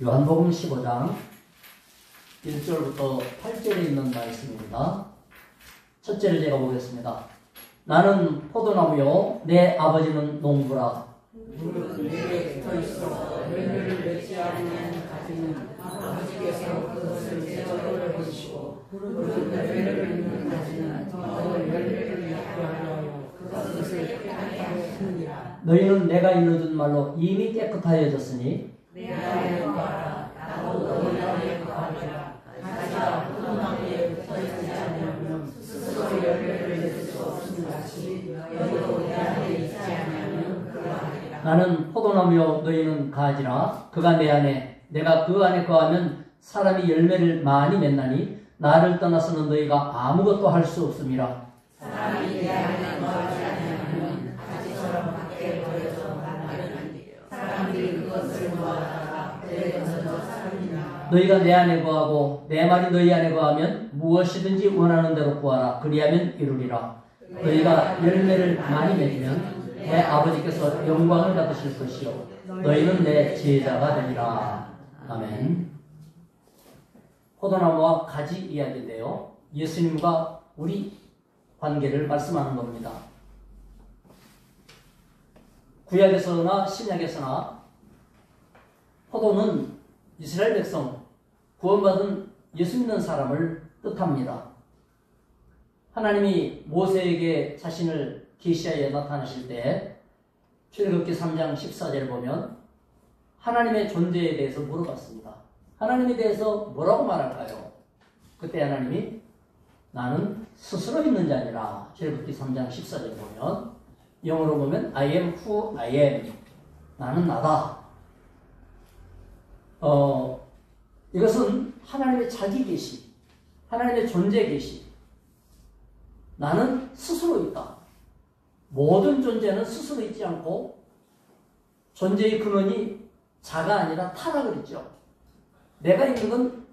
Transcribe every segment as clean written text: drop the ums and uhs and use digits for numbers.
요한복음 15장 1절부터 8절에 있는 말씀입니다. 첫째를 제가 보겠습니다. 나는 포도나무요 내 아버지는 농부라. 무릇 내게 붙어 있어 열매를 맺지 않는 가지는 아버지께서 그것을 제거해 버리시고 무릇 열매를 맺는 가지는 더 열매를 맺게 하려 그것을 깨끗하게 하시느니라. 너희는 내가 일러준 말로 이미 깨끗하여졌으니 내 안에 거하라. 나도 너희 안에 거하리라. 가지가 포도나무에 붙어 있지 않으면 스스로 열매를 맺을 수 없는 같이 너희도 내 안에 있지 않으면 그러하리라. 나는 포도나무요 너희는 가지라. 그가 내 안에 내가 그 안에 거하면 사람이 열매를 많이 맺나니 나를 떠나서는 너희가 아무것도 할 수 없음이라. 사람이 내 안에 거하지 않으면 가지처럼 밖에 버려져 나가느니라. 사람들이 그것을 모아다가 들에 던져 살리나. 너희가 내 안에 거하고 내 말이 너희 안에 거하면 무엇이든지 원하는 대로 구하라. 그리하면 이루리라. 너희가 열매를 많이 맺으면 내 아버지께서 영광을 받으실 것이요 너희는 내 제자가 되리라. 아멘. 포도나무와 가지 이야기인데요. 예수님과 우리 관계를 말씀하는 겁니다. 구약에서나 신약에서나 포도는 이스라엘 백성, 구원받은 예수 믿는 사람을 뜻합니다. 하나님이 모세에게 자신을 계시하여 나타나실 때 출애굽기 3장 14절을 보면 하나님의 존재에 대해서 물어봤습니다. 하나님에 대해서 뭐라고 말할까요? 그때 하나님이 나는 스스로 있는 자니라. 출애굽기 3장 14절 보면 영어로 보면 I am who I am. 나는 나다. 이것은 하나님의 자기 계시, 하나님의 존재 계시. 나는 스스로 있다. 모든 존재는 스스로 있지 않고 존재의 근원이 자가 아니라 타라 그랬죠. 내가 있는 건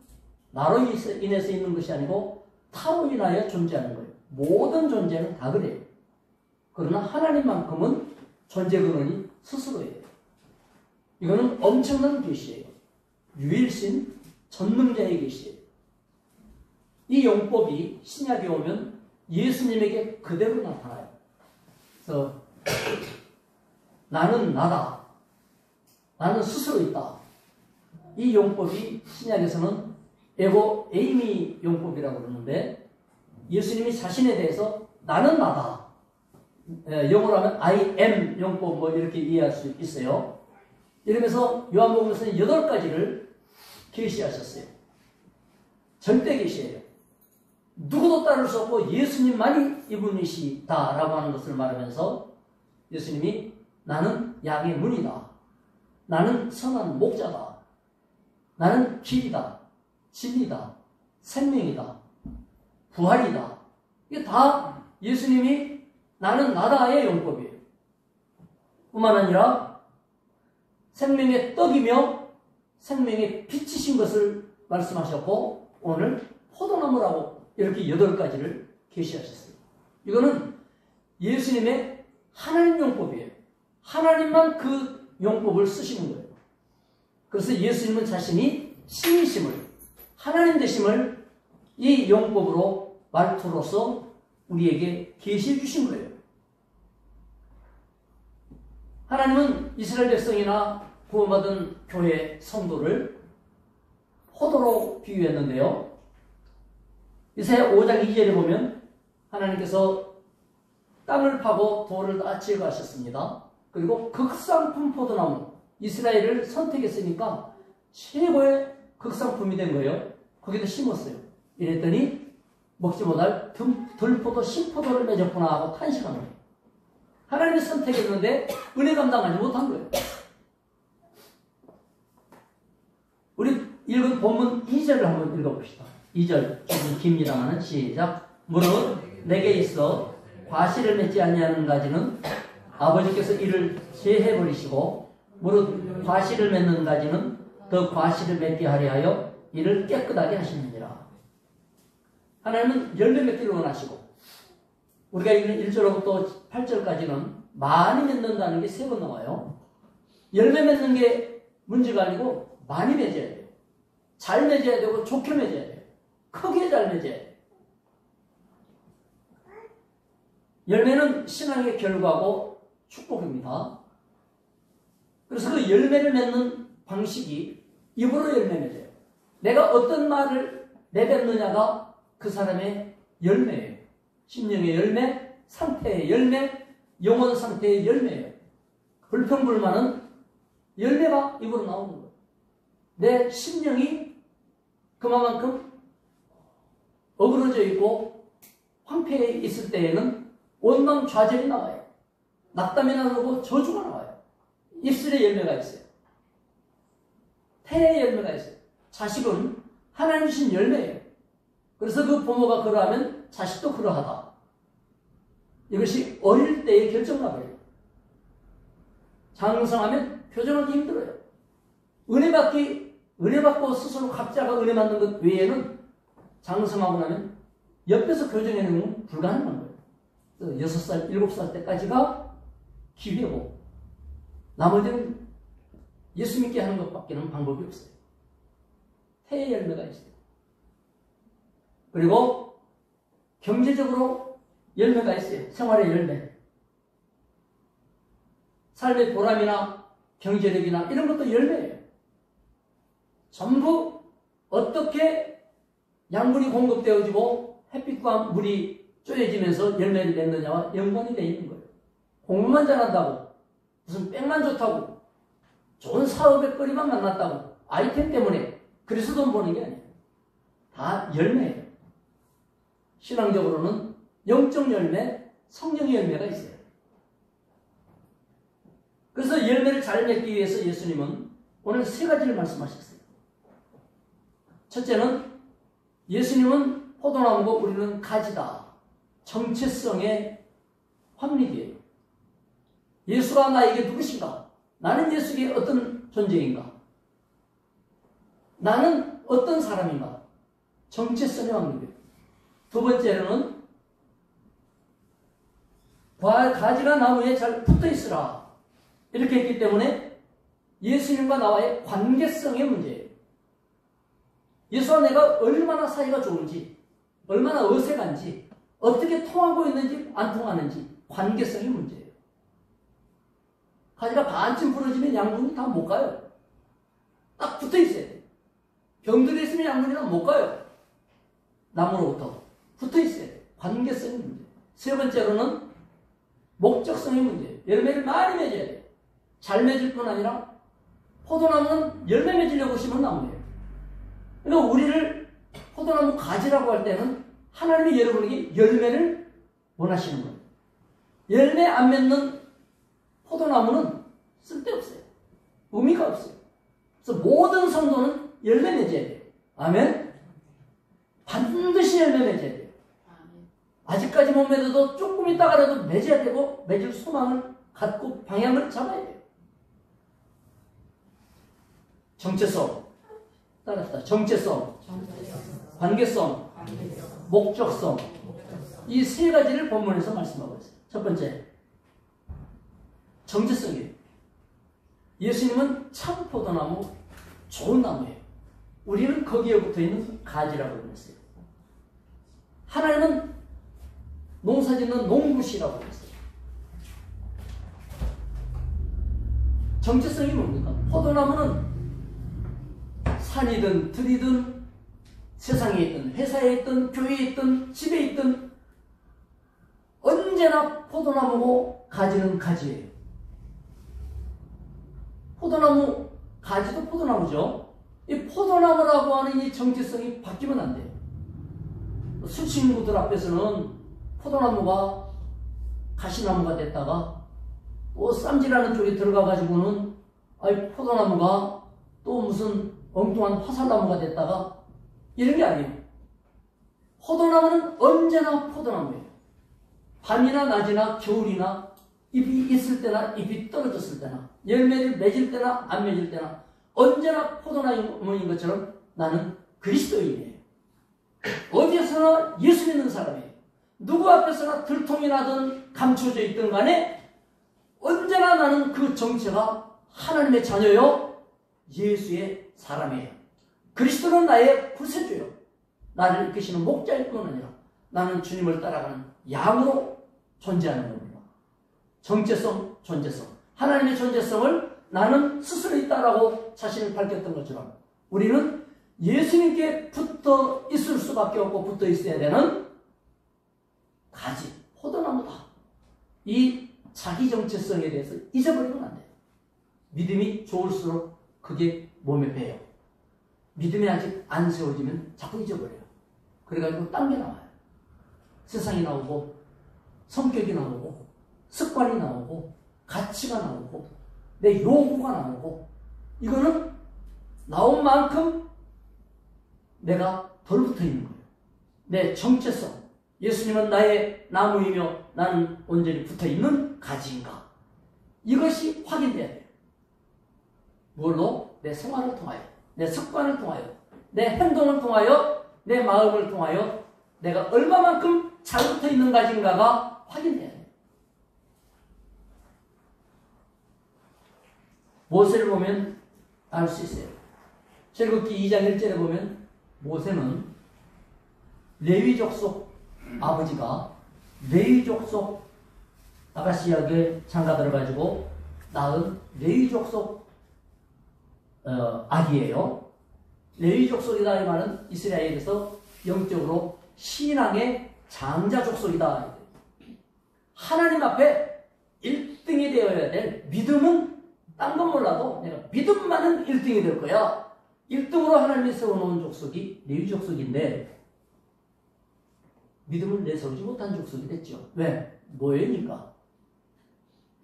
나로 인해서 있는 것이 아니고 타로 인하여 존재하는 거예요. 모든 존재는 다 그래요. 그러나 하나님만큼은 존재 근원이 스스로예요. 이거는 엄청난 계시예요. 유일신 전능자의 계시예요. 이 용법이 신약에 오면 예수님에게 그대로 나타나요. 그래서 나는 나다. 나는 스스로 있다. 이 용법이 신약에서는 에고 에이미 용법이라고 그러는데 예수님이 자신에 대해서 나는 나다. 영어로 하면 I am 용법 뭐 이렇게 이해할 수 있어요. 이러면서 요한복음에서는 8가지를 계시하셨어요. 절대 계시예요. 누구도 따를 수 없고 예수님만이 이분이시다라고 하는 것을 말하면서 예수님이 나는 양의 문이다. 나는 선한 목자다. 나는 길이다. 진리다. 생명이다. 부활이다. 이게 다 예수님이 나는 나다의 용법이에요. 뿐만 아니라 생명의 떡이며 생명의 빛이신 것을 말씀하셨고 오늘 포도나무라고 이렇게 8가지를 계시하셨어요. 이거는 예수님의 하나님 용법이에요. 하나님만 그 용법을 쓰시는 거예요. 그래서 예수님은 자신이 신이심을 하나님 되심을 이 용법으로 말투로서 우리에게 계시해 주신 거예요. 하나님은 이스라엘 백성이나 구원받은 교회 성도를 포도로 비유했는데요. 이사야 5장 2절에 보면 하나님께서 땅을 파고 돌을 다 제거하셨습니다. 그리고 극상품 포도나무 이스라엘을 선택했으니까 최고의 극상품이 된 거예요. 거기다 심었어요. 이랬더니 먹지 못할 들포도 신포도를 맺었구나 하고 탄식하는 거예요. 하나님이 선택했는데 은혜 감당하지 못한 거예요. 우리 읽은 본문 2절을 한번 읽어봅시다. 2절 조금 깁니다만 시작. 무릇 내게 있어 과실을 맺지 아니하는 가지는 아버지께서 이를 제해버리시고 무릇 과실을 맺는 가지는 더 과실을 맺게 하려 하여 이를 깨끗하게 하시느니라. 하나님은 열매 맺기를 원하시고 우리가 읽는 1절부터 8절까지는 많이 맺는다는 게 3번 나와요. 열매 맺는 게 문제가 아니고 많이 맺어야 돼요. 잘 맺어야 되고 좋게 맺어야 돼요. 크게 잘 맺어야 돼요. 열매는 신앙의 결과고 축복입니다. 그래서 그 열매를 맺는 방식이 입으로 열매 맺어요. 내가 어떤 말을 내뱉느냐가 그 사람의 열매예요. 심령의 열매, 상태의 열매, 영혼 상태의 열매예요. 불평불만은 열매가 입으로 나오는 거예요. 내 심령이 그만큼 어그러져 있고 황폐해 있을 때에는 원망좌절이 나와요. 낙담이 나오고 저주가 나와요. 입술에 열매가 있어요. 태에 열매가 있어요. 자식은 하나님 주신 열매예요. 그래서 그 부모가 그러하면 자식도 그러하다. 이것이 어릴 때의 결정나버려요. 장성하면 표정하기 힘들어요. 은혜 받고 스스로 각자가 은혜 받는 것 외에는 장성하고 나면 옆에서 교정해내는 건 불가능한 거예요. 6살, 7살 때까지가 기회고 나머지는 예수 믿게 하는 것밖에는 방법이 없어요. 태의 열매가 있어요. 그리고 경제적으로 열매가 있어요. 생활의 열매. 삶의 보람이나 경제력이나 이런 것도 열매예요. 전부 어떻게 양분이 공급되어지고 햇빛과 물이 쪼여지면서 열매를 맺느냐와 연관이 되어 있는 거예요. 공부만 잘한다고, 무슨 백만 좋다고, 좋은 사업의 거리만 만났다고, 아이템 때문에 그래서 돈 버는 게 아니에요. 다 열매예요. 신앙적으로는 영적 열매, 성령의 열매가 있어요. 그래서 열매를 잘 맺기 위해서 예수님은 오늘 3가지를 말씀하셨어요. 첫째는 예수님은 포도나무고 우리는 가지다. 정체성의 확립이에요. 예수가 나에게 누구신가? 나는 예수에게 어떤 존재인가? 나는 어떤 사람인가? 정체성의 확립이에요. 두 번째로는 가지가 나무에 잘 붙어 있으라. 이렇게 했기 때문에 예수님과 나와의 관계성의 문제예요. 예수와 내가 얼마나 사이가 좋은지, 얼마나 어색한지, 어떻게 통하고 있는지 안 통하는지 관계성의 문제예요. 가지가 반쯤 부러지면 양분이 다 못 가요. 딱 붙어 있어야 돼요. 병들어 있으면 양분이 다 못 가요. 나무로부터 붙어 있어야 돼요. 관계성의 문제. 세 번째로는 목적성의 문제예요. 열매를 많이 맺어야 돼요. 잘 맺을 뿐 아니라 포도나무는 열매 맺으려고 심은 나무예요. 그러니까 우리를 포도나무 가지라고 할 때는 하나님이 여러분에게 열매를 원하시는 거예요. 열매 안 맺는 포도나무는 쓸데없어요. 의미가 없어요. 그래서 모든 성도는 열매 맺어야 돼요. 아멘? 반드시 열매 맺어야 돼요. 아직까지 못 맺어도 조금 있다가라도 맺어야 되고 맺을 소망을 갖고 방향을 잡아야 돼요. 정체성. 따라합시다. 정체성, 관계성, 목적성. 이 3가지를 본문에서 말씀하고 있어요. 첫 번째, 정체성이에요. 예수님은 참 포도나무, 좋은 나무예요. 우리는 거기에 붙어있는 가지라고 그랬어요. 하나님은 농사짓는 농부시라고 그랬어요. 정체성이 뭡니까? 포도나무는 산이든 들이든 세상에 있든 회사에 있든 교회에 있든 집에 있든 언제나 포도나무고 가지는 가지예요. 포도나무, 가지도 포도나무죠. 이 포도나무라고 하는 이 정체성이 바뀌면 안 돼요. 술 친구들 앞에서는 포도나무가 가시나무가 됐다가 또 쌈질하는 쪽에 들어가가지고는 포도나무가 또 무슨 엉뚱한 화살나무가 됐다가 이런 게 아니에요. 포도나무는 언제나 포도나무예요. 밤이나 낮이나 겨울이나 잎이 있을 때나 잎이 떨어졌을 때나 열매를 맺을 때나 안 맺을 때나 언제나 포도나무인 것처럼 나는 그리스도인이에요. 어디에서나 예수 믿는 사람이에요. 누구 앞에서나 들통이 나든 감춰져 있든 간에 언제나 나는 그 정체가 하나님의 자녀요. 예수의 사람이에요. 그리스도는 나의 구세주요. 나를 이끄시는 목자일 뿐 아니라 나는 주님을 따라가는 양으로 존재하는 겁니다. 정체성, 존재성. 하나님의 존재성을 나는 스스로 있다라고 자신을 밝혔던 것처럼 우리는 예수님께 붙어 있을 수밖에 없고 붙어 있어야 되는 가지, 포도나무다. 이 자기 정체성에 대해서 잊어버리면 안 돼요. 믿음이 좋을수록 그게 몸에 배요. 믿음이 아직 안 세워지면 자꾸 잊어버려요. 그래가지고 딴 게 나와요. 세상이 나오고 성격이 나오고 습관이 나오고 가치가 나오고 내 요구가 나오고 이거는 나온 만큼 내가 덜 붙어있는 거예요. 내 정체성, 예수님은 나의 나무이며 나는 온전히 붙어있는 가지인가, 이것이 확인돼야 돼요. 뭘로? 내 생활을 통하여, 내 습관을 통하여, 내 행동을 통하여, 내 마음을 통하여 내가 얼마만큼 잘 붙어있는 가지인가가 확인돼야 돼요. 모세를 보면 알 수 있어요. 출애굽기 2장 1절에 보면 모세는 레위 족속 아버지가 레위 족속 아가시아의 장가들을 가지고 낳은 레위 족속 아기예요. 레위 족속이다 이 말은 이스라엘에서 영적으로 신앙의 장자 족속이다. 하나님 앞에 1등이 되어야 될 믿음은 딴 건 몰라도 내가 믿음만은 1등이 될 거야. 1등으로 하나님이 세워놓은 족속이 레위 족속인데 믿음을 내세우지 못한 족속이 됐죠. 왜? 노예니까.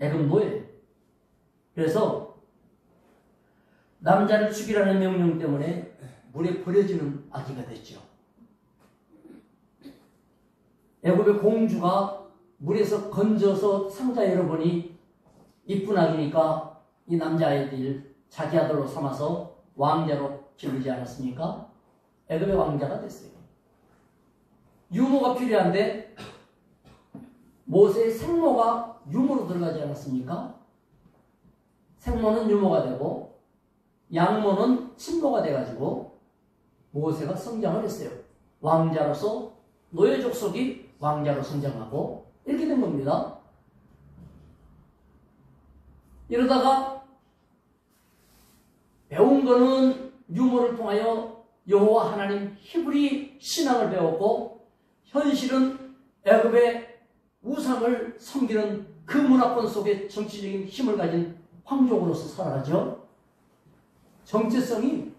애굽 노예. 그래서 남자를 죽이라는 명령 때문에 물에 버려지는 아기가 됐죠. 애굽의 공주가 물에서 건져서 상자 열어보니 이쁜 아기니까 이 남자아이들 자기 아들로 삼아서 왕자로 기르지 않았습니까? 애굽의 왕자가 됐어요. 유모가 필요한데 모세의 생모가 유모로 들어가지 않았습니까? 생모는 유모가 되고 양모는 친모가 돼가지고 모세가 성장을 했어요. 왕자로서 노예 족속이 왕자로 성장하고 이렇게 된 겁니다. 이러다가 배운 거는 유모를 통하여 여호와 하나님 히브리 신앙을 배웠고 현실은 애굽의 우상을 섬기는 그 문화권 속에 정치적인 힘을 가진 황족으로서 살아가죠. 정체성이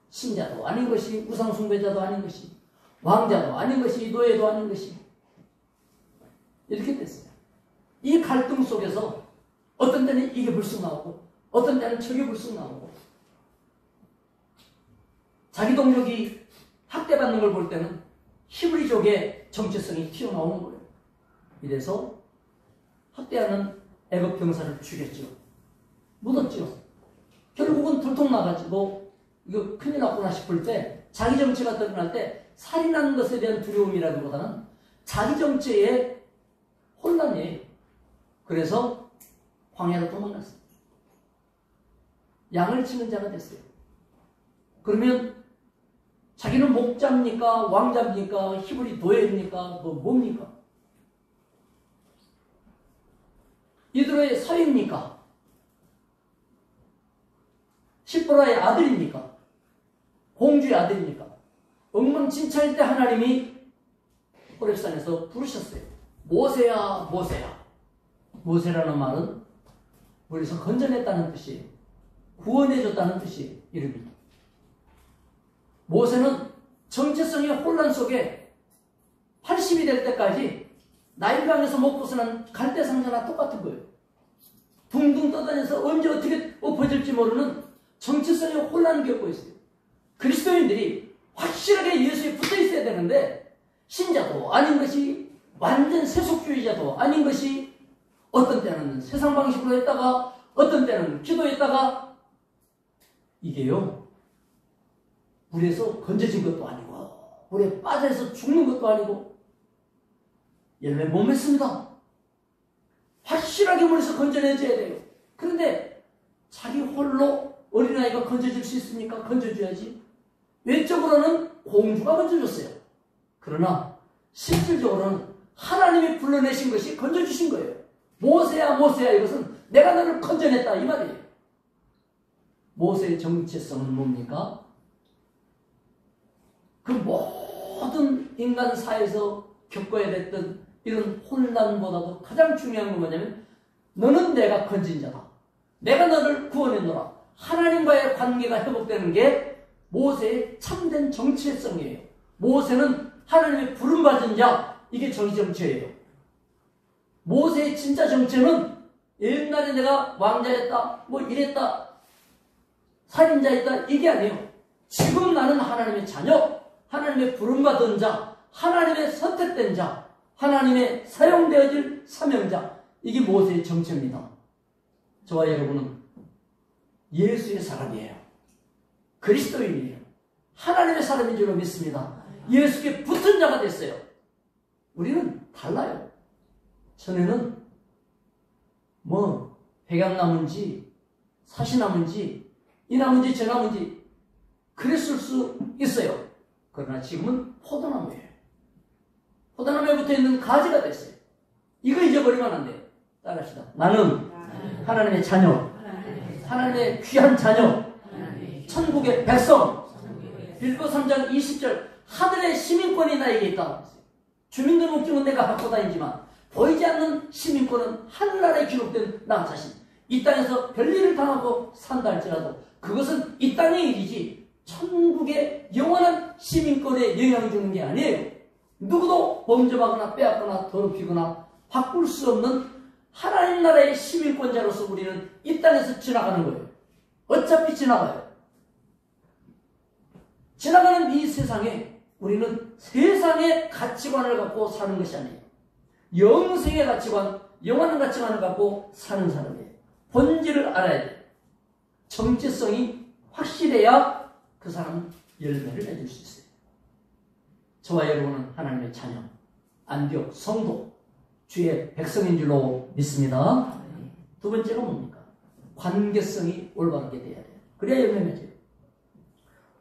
신자도 아닌 것이, 우상 숭배자도 아닌 것이, 왕자도 아닌 것이, 노예도 아닌 것이, 이렇게 됐어요. 이 갈등 속에서 어떤 때는 이게 불쑥 나오고 어떤 때는 저게 불쑥 나오고 자기 동족이 학대받는 걸 볼 때는 히브리족의 정체성이 튀어나오는 거예요. 이래서 학대하는 애굽 병사를 죽였죠. 묻었죠. 결국은 들통나가지고 이거 큰일 났구나 싶을 때 자기 정체가 드러날 때 살인하는 것에 대한 두려움이라기보다는 자기 정체의 혼란이에요. 그래서 광야로 도망갔어요. 양을 치는 자가 됐어요. 그러면 자기는 목자입니까? 왕자입니까? 히브리 노예입니까? 뭡니까? 이들의 사위입니까? 십보라의 아들입니까? 공주의 아들입니까? 엉망진창일 때 하나님이 호렙산에서 부르셨어요. 모세야, 모세야. 모세라는 말은 우리에서 건져냈다는 뜻이에요. 구원해줬다는 뜻이에요. 이름이. 모세는 정체성의 혼란 속에 80이 될 때까지 나일강에서 못 벗어난 갈대상자나 똑같은 거예요. 둥둥 떠다녀서 언제 어떻게 엎어질지 모르는 정체성의 혼란을 겪고 있어요. 그리스도인들이 확실하게 예수에 붙어 있어야 되는데 신자도 아닌 것이 완전 세속주의자도 아닌 것이 어떤 때는 세상 방식으로 했다가 어떤 때는 기도했다가 이게요. 물에서 건져진 것도 아니고 물에 빠져서 죽는 것도 아니고 열매 못 맺습니다. 확실하게 물에서 건져내줘야 돼요. 그런데 자기 홀로 어린아이가 건져줄 수 있습니까? 건져줘야지. 외적으로는 공주가 건져줬어요. 그러나 실질적으로는 하나님이 불러내신 것이 건져주신 거예요. 모세야 모세야, 이것은 내가 너를 건져냈다 이 말이에요. 모세의 정체성은 뭡니까? 그 모든 인간사에서 겪어야 됐던 이런 혼란보다도 가장 중요한 건 뭐냐면, 너는 내가 건진 자다. 내가 너를 구원했노라. 하나님과의 관계가 회복되는 게 모세의 참된 정체성이에요. 모세는 하나님의 부름받은 자, 이게 정체예요. 모세의 진짜 정체는 옛날에 내가 왕자였다, 뭐 이랬다, 살인자였다, 이게 아니에요. 지금 나는 하나님의 자녀, 하나님의 부름받은 자, 하나님의 선택된 자, 하나님의 사용되어질 사명자, 이게 모세의 정체입니다. 저와 여러분은 예수의 사람이에요. 그리스도인이에요. 하나님의 사람인 줄로 믿습니다. 예수께 붙은 자가 됐어요. 우리는 달라요. 전에는 뭐 백약나무인지 사시나무인지 이 나무인지 저 나무인지 그랬을 수 있어요. 그러나 지금은 포도나무예요. 포도나무에 붙어있는 가지가 됐어요. 이거 잊어버리면 안 돼요. 따라합시다. 나는 하나님의 자녀, 하나님의 귀한 자녀, 천국의 백성. 빌보 3장 20절, 하늘의 시민권이 나에게 있다. 주민등록증은 내가 갖고 다니지만 보이지 않는 시민권은 하늘나라에 기록된 나 자신. 이 땅에서 별일을 당하고 산다 할지라도 그것은 이 땅의 일이지 천국의 영원한 시민권에 영향을 주는 게 아니에요. 누구도 범접하거나 빼앗거나 더럽히거나 바꿀 수 없는 하나님 나라의 시민권자로서 우리는 이 땅에서 지나가는 거예요. 어차피 지나가요. 지나가는 이 세상에 우리는 세상의 가치관을 갖고 사는 것이 아니에요. 영생의 가치관, 영원한 가치관을 갖고 사는 사람이에요. 본질을 알아야 돼요. 정체성이 확실해야 그 사람은 열매를 맺을 수 있어요. 저와 여러분은 하나님의 자녀, 안디옥 성도, 주의 백성인 줄로 믿습니다. 두 번째가 뭡니까? 관계성이 올바르게 돼야 돼요. 그래야 열매 맺어요.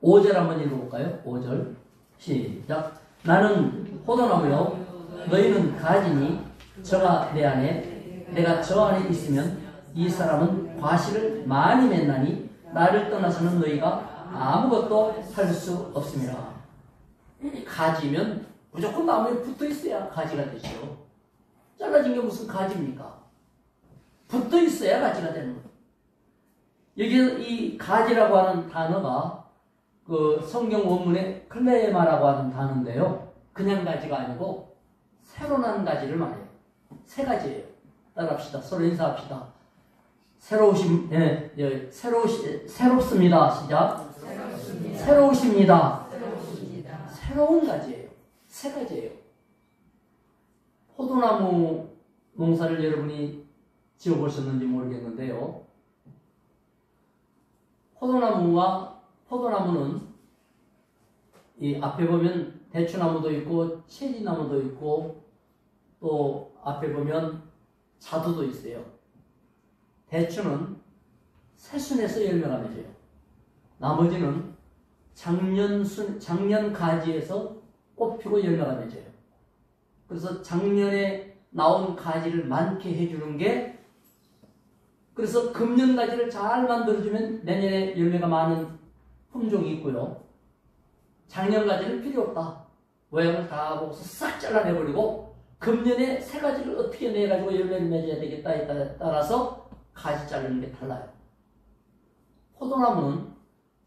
5절 한번 읽어볼까요? 5절 시작. 나는 포도나무요 너희는 가지니 저가 내 안에 내가 저 안에 있으면 이 사람은 과실을 많이 맺나니 나를 떠나서는 너희가 아무것도 할 수 없습니다. 가지면 무조건 나무에 붙어 있어야 가지가 되죠. 잘라진 게 무슨 가지입니까? 붙어 있어야 가지가 되는 거예요. 여기 이 가지라고 하는 단어가 그 성경 원문에 클레마라고 하는 단어인데요. 그냥 가지가 아니고 새로 난 가지를 말해요. 새 가지예요. 따라합시다. 서로 인사합시다. 새롭습니다. 시작. 새로우십니다. 새로운 가지예요. 새 가지예요. 포도나무 농사를 여러분이 지어보셨는지 모르겠는데요. 포도나무는 이 앞에 보면 대추나무도 있고 체리나무도 있고 또 앞에 보면 자두도 있어요. 대추는 새순에서 열매가 맺어요. 나머지는 작년 가지에서 꽃피고 열매가 맺어요. 그래서 작년에 나온 가지를 많게 해주는 게, 그래서 금년 가지를 잘 만들어주면 내년에 열매가 많은 품종이 있고요. 작년 가지는 필요 없다. 모양을 다 보고서 싹 잘라내버리고 금년에 새 가지를 어떻게 내가지고 열매를 맺어야 되겠다에 따라서 가지 자르는 게 달라요. 포도나무는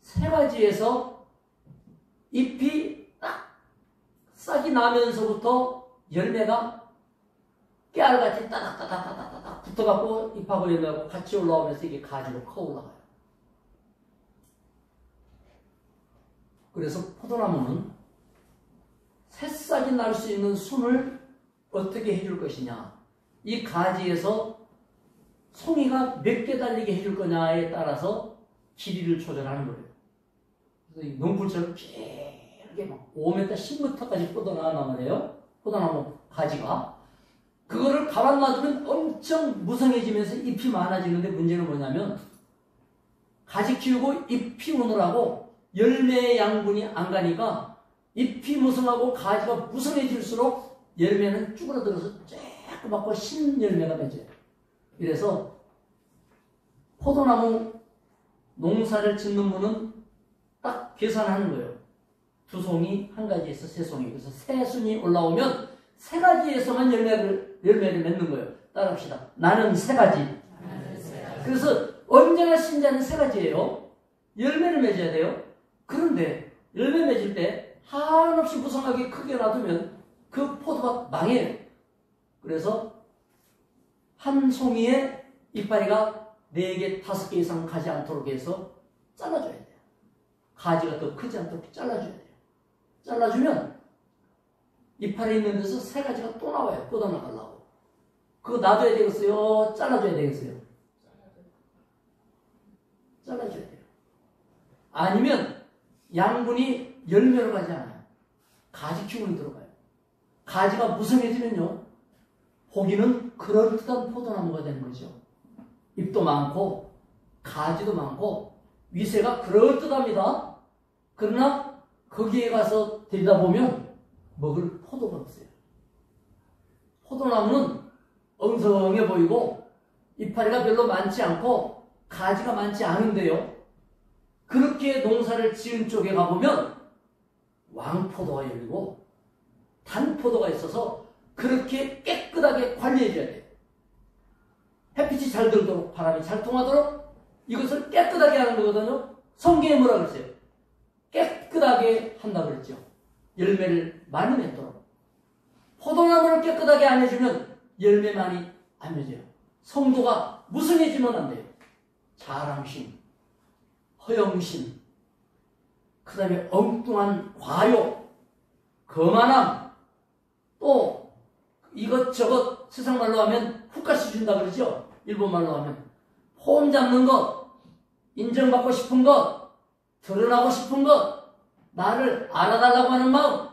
새 가지에서 잎이 딱 싹이 나면서부터 열매가 깨알같이 따닥따닥따닥따닥 붙어갖고 잎하고 열매하고 같이 올라오면서 이게 가지로 커 올라가요. 그래서 포도나무는 새싹이 날 수 있는 순을 어떻게 해줄 것이냐, 이 가지에서 송이가 몇 개 달리게 해줄 거냐에 따라서 길이를 조절하는 거예요. 그래서 이 농풀처럼 길게 막 5m, 10m까지 뻗어나가는 말이에요. 포도나무 가지가. 그거를 가만 놔두면 엄청 무성해지면서 잎이 많아지는데, 문제는 뭐냐면 가지 키우고 잎 피우느라고 열매의 양분이 안 가니까 잎이 무성하고 가지가 무성해질수록 열매는 쭈그러들어서 쬐끄맣고 신 열매가 맺어요. 그래서 포도나무 농사를 짓는 분은 딱 계산하는 거예요. 두 송이 한 가지에서 세 송이. 그래서 세 순이 올라오면 세 가지에서만 열매를 맺는 거예요. 따라합시다. 나는 세 가지. 그래서 언제나 신자는 세 가지예요. 열매를 맺어야 돼요. 그런데 열매 맺을 때 한없이 무성하게 크게 놔두면 그 포도가 망해요. 그래서 한 송이에 이파리가 4개, 5개 이상 가지 않도록 해서 잘라줘야 돼요. 가지가 더 크지 않도록 잘라줘야 돼요. 잘라주면 이파리 있는 데서 세 가지가 또 나와요. 뻗어나가려고. 그거 놔둬야 되겠어요? 잘라줘야 되겠어요? 잘라줘야 돼요. 아니면 양분이 열매로 가지 않아요. 가지 기운이 들어가요. 가지가 무성해지면요, 고기는 그럴듯한 포도나무가 되는 거죠. 잎도 많고 가지도 많고 위세가 그럴듯합니다. 그러나 거기에 가서 들여다보면 먹을 포도가 없어요. 포도나무는 엉성해 보이고 이파리가 별로 많지 않고 가지가 많지 않은데요, 그렇게 농사를 지은 쪽에 가보면 왕포도가 열리고 단포도가 있어서 그렇게 깨끗하게 관리해줘야 돼요. 햇빛이 잘 들도록, 바람이 잘 통하도록 이것을 깨끗하게 하는 거거든요. 성경에 뭐라 그랬어요? 깨끗하게 한다고 그랬죠. 열매를 많이 맺도록. 포도나무를 깨끗하게 안 해주면 열매 많이 안 맺어요. 성도가 무성해지면 안 돼요. 자랑심, 허영심, 그 다음에 엉뚱한 과욕, 거만함, 또 이것저것 세상말로 하면 훅가시 준다 그러죠. 일본말로 하면 폼 잡는 것, 인정받고 싶은 것, 드러나고 싶은 것, 나를 알아달라고 하는 마음,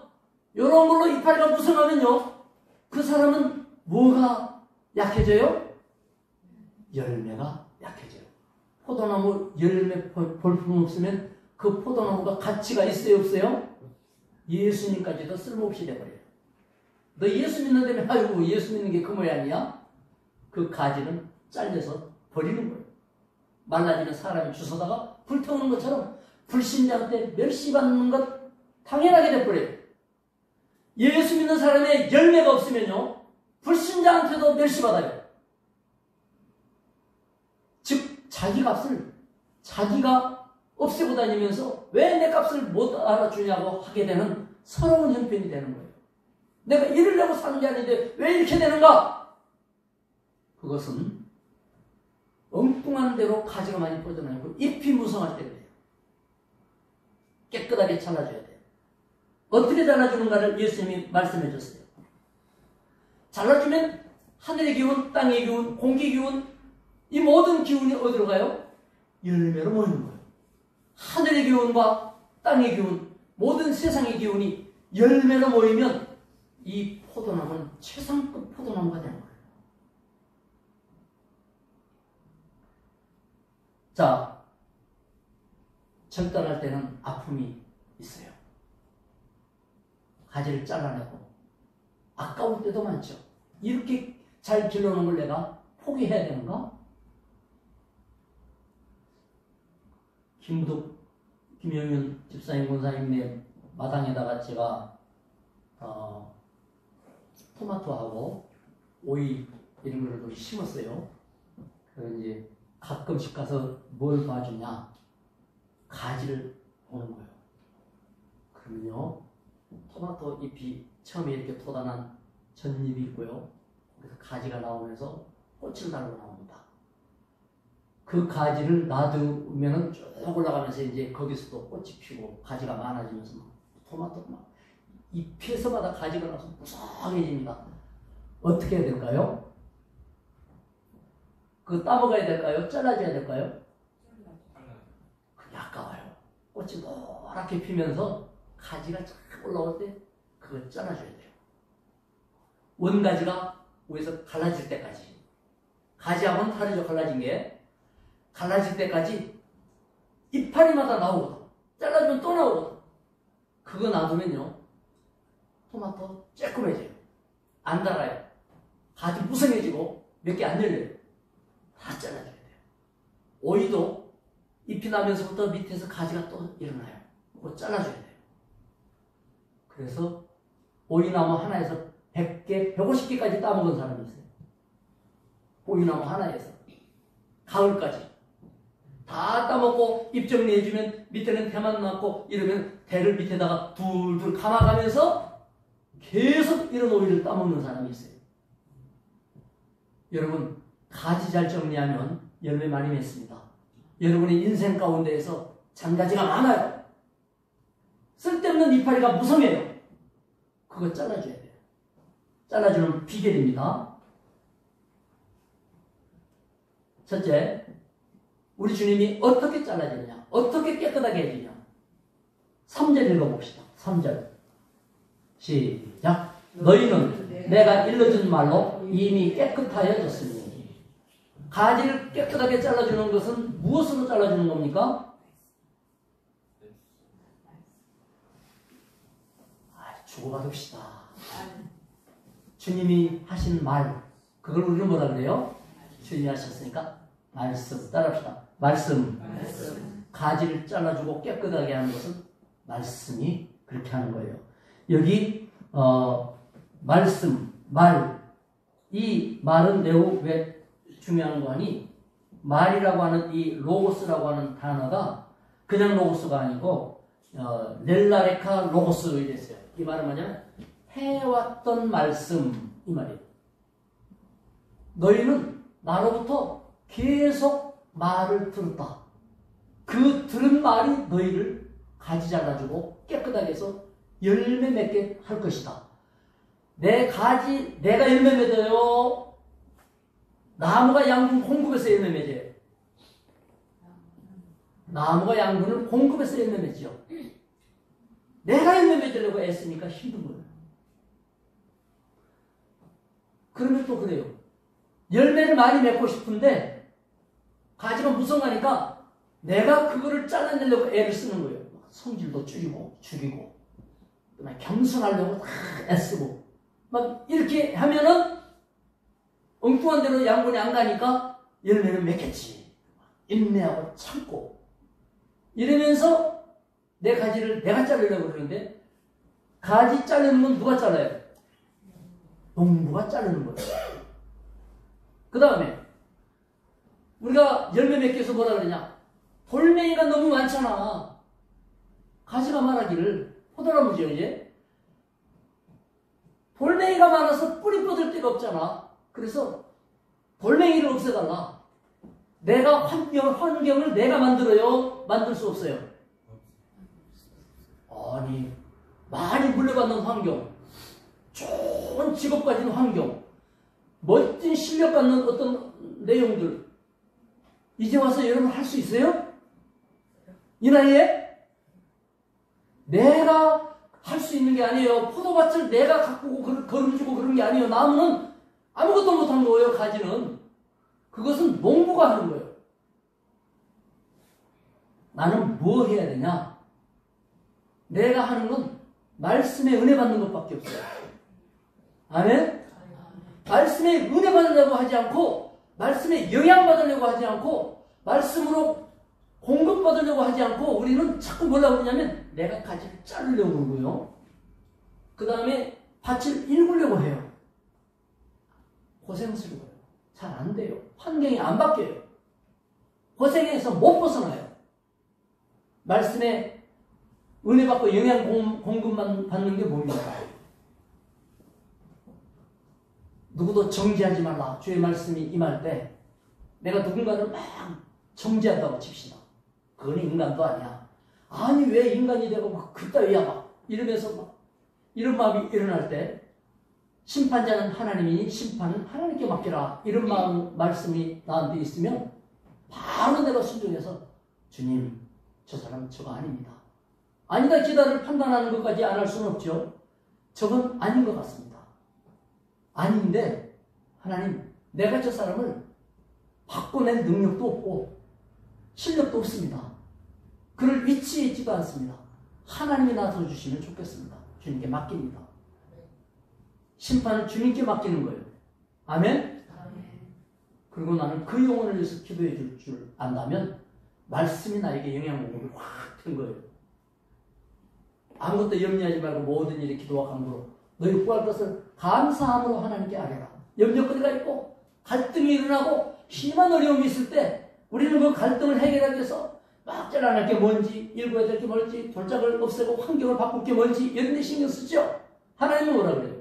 이런 걸로 이파리가 무성하면요, 그 사람은 뭐가 약해져요? 열매가 약해져요. 포도나무 열매 볼품 없으면 그 포도나무가 가치가 있어요, 없어요? 예수님까지도 쓸모없이 돼버려요. 너 예수 믿는다며, 아이고 예수 믿는 게 그 모양이야? 그 가지는 잘려서 버리는 거예요. 말라지는 사람이 주워다가 불태우는 것처럼 불신자한테 멸시받는 것 당연하게 돼버려요. 예수 믿는 사람의 열매가 없으면요, 불신자한테도 멸시받아요. 즉 자기 값을 자기가 없애고 다니면서 왜 내 값을 못 알아주냐고 하게 되는 서러운 형편이 되는 거예요. 내가 이러려고 사는 게 아닌데 왜 이렇게 되는가? 그것은 엉뚱한 대로 가지가 많이 뻗어나고 잎이 무성할 때예요. 깨끗하게 잘라줘야 돼요. 어떻게 잘라주는가를 예수님이 말씀해 줬어요. 잘라주면 하늘의 기운, 땅의 기운, 공기 기운, 이 모든 기운이 어디로 가요? 열매로 모이는 거예요. 하늘의 기운과 땅의 기운, 모든 세상의 기운이 열매로 모이면 이 포도나무는 최상급 포도나무가 되는 거예요. 자, 절단할 때는 아픔이 있어요. 가지를 잘라내고 아까울 때도 많죠. 이렇게 잘 길러놓은 걸 내가 포기해야 되는가? 김무덕, 김영윤 집사님, 권사님네 마당에다가 제가 토마토하고 오이 이런 거를 좀 심었어요. 그래서 이제 가끔씩 가서 뭘 봐주냐? 가지를 보는 거예요. 그러면요, 토마토 잎이 처음에 이렇게 돋아난 전잎이 있고요. 그래서 가지가 나오면서 꽃을 달고 나옵니다. 그 가지를 놔두면은 쭉 올라가면서 이제 거기서도 꽃이 피고 가지가 많아지면서 막 토마토가 막 잎에서마다 가지가 나서 무성해집니다. 어떻게 해야 될까요? 그거 따먹어야 될까요? 잘라줘야 될까요? 그게 아까워요. 꽃이 노랗게 피면서 가지가 쫙 올라올 때 그걸 잘라줘야 돼요. 원가지가 위에서 갈라질 때까지. 가지하고는 다르죠. 갈라진 게. 갈라질 때까지 이파리마다 나오거든. 잘라주면 또 나오거든. 그거 놔두면요, 토마토 쬐끔해져요. 안 달아요. 가지 무성해지고 몇 개 안 열려요. 다 잘라줘야 돼요. 오이도 잎이 나면서부터 밑에서 가지가 또 일어나요. 그거 잘라줘야 돼요. 그래서 오이나무 하나에서 100개, 150개까지 따먹은 사람이 있어요. 오이나무 하나에서. 가을까지. 다 따먹고 잎 정리해주면 밑에는 대만 났고 이러면 대를 밑에다가 둘둘 감아가면서 계속 이런 오이를 따먹는 사람이 있어요. 여러분, 가지 잘 정리하면 열매 많이 맺습니다. 여러분의 인생 가운데에서 잔가지가 많아요. 쓸데없는 이파리가 무성해요. 그거 잘라줘야 돼요. 잘라주는 비결입니다. 첫째, 우리 주님이 어떻게 잘라주느냐, 어떻게 깨끗하게 해주냐. 3절 읽어봅시다. 3절 시작. 너희는 내가 일러준 말로 이미 깨끗하여졌으니. 가지를 깨끗하게 잘라주는 것은 무엇으로 잘라주는 겁니까? 주고받읍시다. 주님이 하신 말, 그걸 우리는 뭐라 그래요? 주님이 하셨으니까 말씀. 따라합시다. 말씀. 가지를 잘라주고 깨끗하게 하는 것은 말씀이 그렇게 하는 거예요. 여기 말씀, 말, 이 말은 매우 왜 중요한 거 하니, 말이라고 하는 이 로고스라고 하는 단어가 그냥 로고스가 아니고 렐라레카 로고스 이랬어요. 이 말은 뭐냐면 해왔던 말씀, 이 말이에요. 너희는 나로부터 계속 말을 들었다. 그 들은 말이 너희를 가지 잘라주고 깨끗하게 해서 열매 맺게 할 것이다. 내 가지, 내가 열매 맺어요. 나무가 양분 공급해서 열매 맺어요. 나무가 양분을 공급해서 열매 맺죠. 내가 열매 맺으려고 애쓰니까 힘든 거예요. 그러면 또 그래요. 열매를 많이 맺고 싶은데 가지가 무성하니까 내가 그거를 잘라내려고 애를 쓰는 거예요. 성질도 줄이고 죽이고 겸손하려고 다 애쓰고 막 이렇게 하면은 엉뚱한 대로 양분이 안 가니까 열매는 맺겠지. 인내하고 참고 이러면서 내 가지를 내가 자르려고 그러는데, 가지 자르는 건 누가 잘라요? 농부가 자르는 거예요. 그 다음에 우리가 열매 맺기 위해서 뭐라 그러냐? 돌멩이가 너무 많잖아. 가지가 말하기를, 포도나무죠 이제. 돌멩이가 많아서 뿌리 뻗을 데가 없잖아. 그래서 돌멩이를 없애달라. 내가 환경을 내가 만들어요? 만들 수 없어요? 아니, 많이 물려받는 환경, 좋은 직업 가진 환경, 멋진 실력 갖는 어떤 내용들, 이제 와서 여러분 할 수 있어요? 이 나이에? 내가 할 수 있는 게 아니에요. 포도밭을 내가 가꾸고 거름주고 그런 게 아니에요. 나무는 아무것도 못한 거예요. 가지는. 그것은 농부가 하는 거예요. 나는 뭐 해야 되냐? 내가 하는 건 말씀에 은혜 받는 것밖에 없어요. 아멘? 말씀에 은혜 받으려고 하지 않고, 말씀에 영향 받으려고 하지 않고, 말씀으로 공급받으려고 하지 않고, 우리는 자꾸 뭐라고 그러냐면 내가 가지를 자르려고 그러고요. 그 다음에 밭을 일구려고 해요. 고생스러워요. 잘 안 돼요. 환경이 안 바뀌어요. 고생해서 못 벗어나요. 말씀에 은혜 받고 영양 공급만 받는 게 뭡니까? 누구도 정지하지 말라. 주의 말씀이 임할 때 내가 누군가를 막 정지한다고 칩시다. 그건 인간도 아니야. 아니 왜 인간이 되고 막 그따위야 막 이러면서 막 이런 마음이 일어날 때, 심판자는 하나님이니 심판은 하나님께 맡기라, 이런 말씀이 나한테 있으면 바로 내가 순종해서 주님, 저 사람 저거 아닙니다. 아니다 기다를 판단하는 것까지 안 할 수는 없죠. 저건 아닌 것 같습니다. 아닌데 하나님, 내가 저 사람을 바꿔낼 능력도 없고 실력도 없습니다. 그럴 위치에 있지도 않습니다. 하나님이 나서 주시면 좋겠습니다. 주님께 맡깁니다. 심판을 주님께 맡기는 거예요. 아멘? 그리고 나는 그 영혼을 위해서 기도해 줄 줄 안다면 말씀이 나에게 영향력이 확 된 거예요. 아무것도 염려하지 말고 모든 일에 기도와 간구로 너희 구할 것을 감사함으로 하나님께 아뢰라. 염려거리가 있고 갈등이 일어나고 심한 어려움이 있을 때 우리는 그 갈등을 해결하기 위해서 막 잘라낼 게 뭔지, 읽어야 될 게 뭔지, 돌짝을 없애고 환경을 바꿀 게 뭔지 이런 데 신경 쓰죠. 하나님은 뭐라 그래요?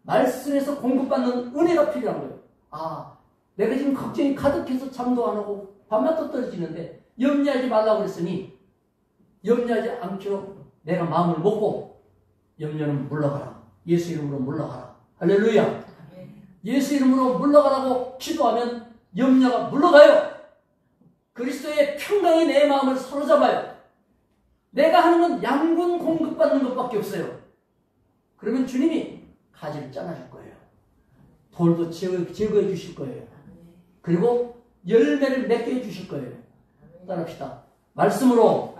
말씀에서 공급받는 은혜가 필요한 거예요. 아, 내가 지금 걱정이 가득해서 잠도 안 오고 밤낮도 떨어지는데 염려하지 말라고 그랬으니 염려하지 않기로 내가 마음을 먹고 염려는 물러가라. 예수 이름으로 물러가라. 할렐루야. 예수 이름으로 물러가라고 기도하면 염려가 물러가요. 그리스도의 평강이 내 마음을 사로잡아요. 내가 하는 건 양분 공급받는 것밖에 없어요. 그러면 주님이 가지를 잘라줄 거예요. 돌도 제거해 주실 거예요. 그리고 열매를 맺게 해 주실 거예요. 따라합시다. 말씀으로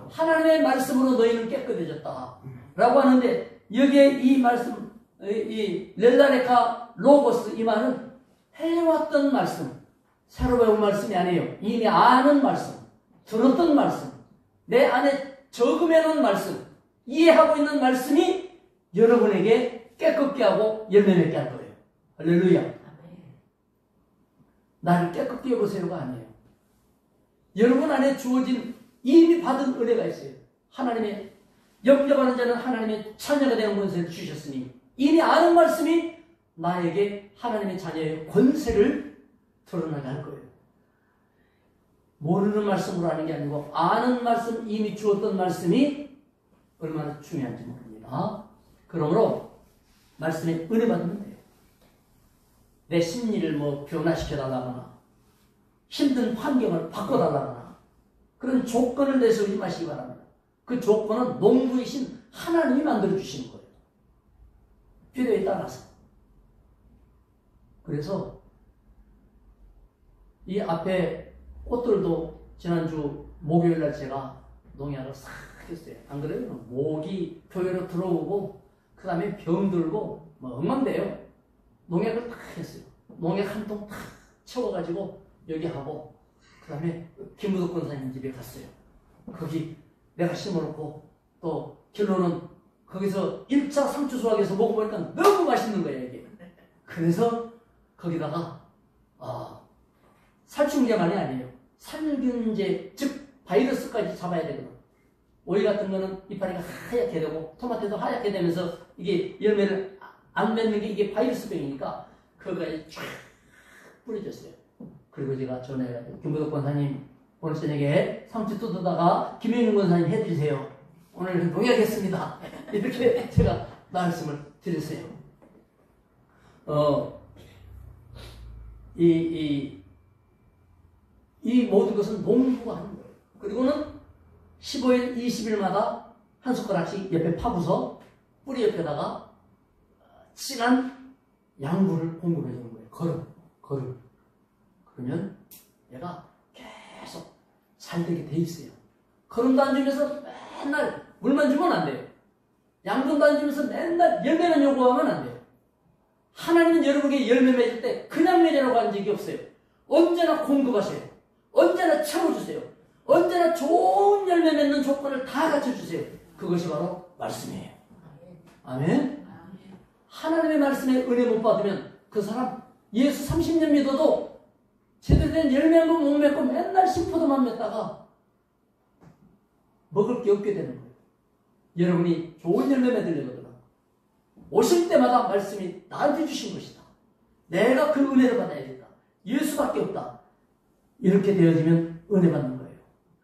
하나님의 말씀으로 너희는 깨끗해졌다 라고 하는데 여기에 이 말씀, 이 렐라레카 로고스 이 말은 해왔던 말씀, 새로 배운 말씀이 아니에요. 이미 아는 말씀, 들었던 말씀, 내 안에 적음해놓은 말씀, 이해하고 있는 말씀이 여러분에게 깨끗게 하고 열매 맺게 할 거예요. 할렐루야. 나를 깨끗게 해보세요가 아니에요. 여러분 안에 주어진 이미 받은 은혜가 있어요. 하나님의 영접하는 자는 하나님의 자녀가 되는 권세를 주셨으니 이미 아는 말씀이 나에게 하나님의 자녀의 권세를 드러나게 할 거예요. 모르는 말씀으로 하는 게 아니고 아는 말씀, 이미 주었던 말씀이 얼마나 중요한지 모릅니다. 그러므로 말씀에 은혜 받으면 돼요. 내 심리를 변화시켜달라거나 힘든 환경을 바꿔달라거나 그런 조건을 내세우지 마시기 바랍니다. 그 조건은 농부이신 하나님이 만들어주시는 거예요. 필요에 따라서. 그래서 이 앞에 꽃들도 지난주 목요일날 제가 농약을 싹 했어요. 안 그래요? 모기 교회로 들어오고 그 다음에 병들고 엉망돼요. 농약을 딱 했어요. 농약 한 통 딱 채워가지고 여기 하고 그 다음에 김무덕 권사님 집에 갔어요. 거기 내가 심어놓고 또 결론은 거기서 1차 상추 수확해서 먹어보니까 너무 맛있는 거예요. 이게. 그래서 거기다가 살충제만이 아니에요. 살균제, 즉 바이러스까지 잡아야 되거든. 오이 같은 거는 이파리가 하얗게 되고 토마토도 하얗게 되면서 이게 열매를 안 맺는 게 이게 바이러스병이니까 그거까지 쫙 뿌려줬어요. 그리고 제가 전화해가지고 김부덕 권사님 오늘 저녁에 상추 뜯어다가 김영윤 권사님 해드리세요. 오늘 농약했습니다. 이렇게 제가 말씀을 드렸어요. 이 모든 것은 농부가 하는 거예요. 그리고는 15일, 20일마다 한 숟가락씩 옆에 파고서 뿌리 옆에다가 진한 양분을 공급해 주는 거예요. 거름. 그러면 얘가 계속 잘 되게 돼 있어요. 거름도 안 주면서 맨날 물만 주면 안 돼요. 양분도 안 주면서 맨날 열매만 요구하면 안 돼요. 하나님은 여러분에게 열매 맺을 때 그냥 맺으라고 한 적이 없어요. 언제나 공급하세요. 언제나 채워주세요. 언제나 좋은 열매 맺는 조건을 다 갖춰주세요. 그것이 바로 말씀이에요. 아멘? 하나님의 말씀에 은혜 못 받으면 그 사람 예수 30년 믿어도 제대로 된 열매 한 번 못 맺고 맨날 심포도만 맺다가 먹을 게 없게 되는 거예요. 여러분이 좋은 열매 맺으려거든 오실 때마다 말씀이 나한테 주신 것이다. 내가 그 은혜를 받아야 된다. 예수밖에 없다. 이렇게 되어지면 은혜 받는 거예요.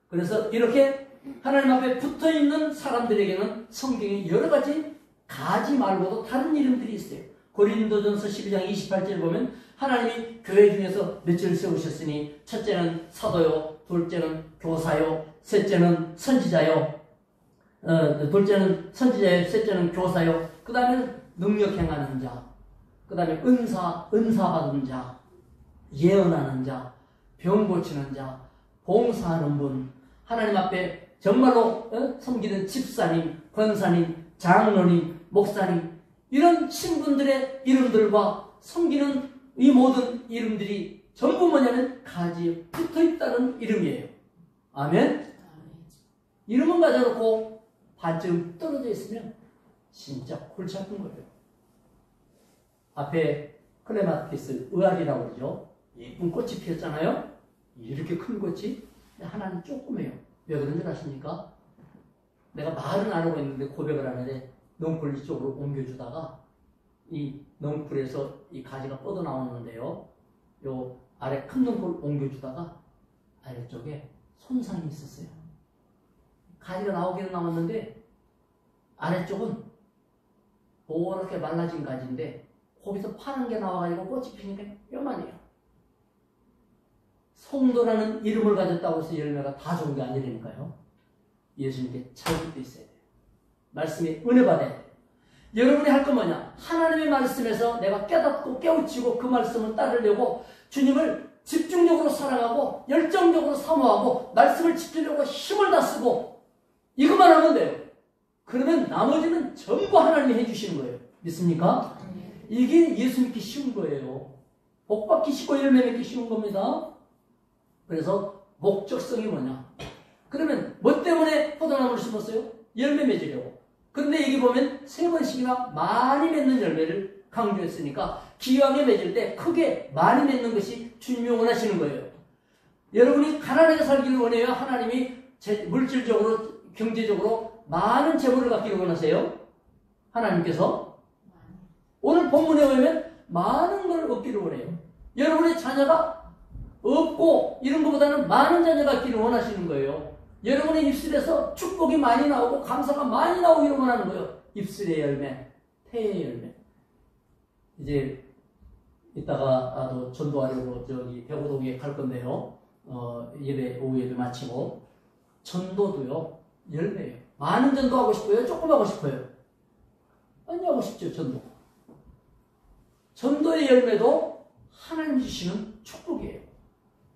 그래서 이렇게 하나님 앞에 붙어있는 사람들에게는 성경에 여러 가지 말고도 다른 이름들이 있어요. 고린도전서 12장 28절에 보면 하나님이 교회 중에서 몇을 세우셨으니 첫째는 사도요, 둘째는 교사요, 셋째는 선지자요, 둘째는 선지자요, 셋째는 교사요, 그 다음에는 능력 행하는 자, 그 다음에 은사 받은 자, 예언하는 자, 병 고치는 자, 봉사하는 분, 하나님 앞에 정말로 섬기는 집사님, 권사님, 장로님, 목사님, 이런 신분들의 이름들과 섬기는 이 모든 이름들이 전부 뭐냐면 가지에 붙어있다는 이름이에요. 아멘? 이름은 가져놓고 반쯤 떨어져 있으면 진짜 골치 아픈 거예요. 앞에 클레마티스 의아리라고 그러죠. 예쁜 꽃이 피었잖아요. 이렇게 큰 꽃이 하나는 조그매요. 왜 그런 줄 아십니까? 내가 말은 안 하고 있는데 고백을 하는데 넝쿨 이쪽으로 옮겨주다가 이 넝쿨에서 이 가지가 뻗어 나오는데요. 요 아래 큰 넝쿨 옮겨주다가 아래쪽에 손상이 있었어요. 가지가 나오기는 나왔는데 아래쪽은 노랗게 말라진 가지인데 거기서 파란 게 나와가지고 꽃이 피니까 요만해요. 성도라는 이름을 가졌다고 해서 열매가 다 좋은 게 아니라니까요. 예수님께 잘 붙어 있어야 돼요. 말씀에 은혜 받아야 돼요. 여러분이 할 건 뭐냐? 하나님의 말씀에서 내가 깨닫고 깨우치고 그 말씀을 따르려고 주님을 집중적으로 사랑하고 열정적으로 사모하고 말씀을 지키려고 힘을 다 쓰고 이것만 하면 돼요. 그러면 나머지는 전부 하나님이 해주시는 거예요. 믿습니까? 이게 예수 믿기 쉬운 거예요. 복 받기 쉽고 열매 맺기 쉬운 겁니다. 그래서 목적성이 뭐냐? 그러면 뭐 때문에 포도나무를 심었어요? 열매 맺으려고. 그런데 여기 보면 3번씩이나 많이 맺는 열매를 강조했으니까 기왕에 맺을 때 크게 많이 맺는 것이 주님이 원하시는 거예요. 여러분이 가난하게 살기를 원해요? 하나님이 물질적으로 경제적으로 많은 재물을 갖기를 원하세요? 하나님께서 오늘 본문에 보면 많은 걸 얻기를 원해요. 여러분의 자녀가 없고 이런 것보다는 많은 자녀가 갖기를 원하시는 거예요. 여러분의 입술에서 축복이 많이 나오고 감사가 많이 나오기를 원하는 거예요. 입술의 열매, 태의 열매. 이제 이따가 또 전도하려고 저기 배고동에 갈 건데요. 예배 오후 예배 마치고 전도도요 열매예요. 많은 전도하고 싶어요? 조금 하고 싶어요? 많이 하고 싶죠. 전도의 열매도 하나님 주시는 축복이에요.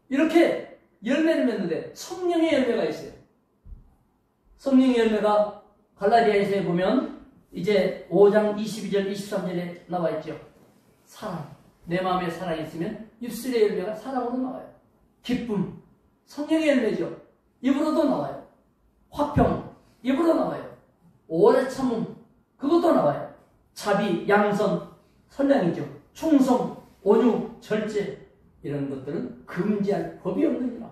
이렇게 열매를 맺는데 성령의 열매가 있어요. 성령의 열매가 갈라디아에서 보면 이제 5장 22절 23절에 나와 있죠. 사랑. 내 마음에 사랑이 있으면 입술의 열매가 사랑으로 나와요. 기쁨. 성령의 열매죠. 입으로도 나와요. 화평. 입으로 나와요. 오래 참음. 그것도 나와요. 자비, 양선, 선량이죠. 충성, 온유, 절제. 이런 것들은 금지할 법이 없느니라.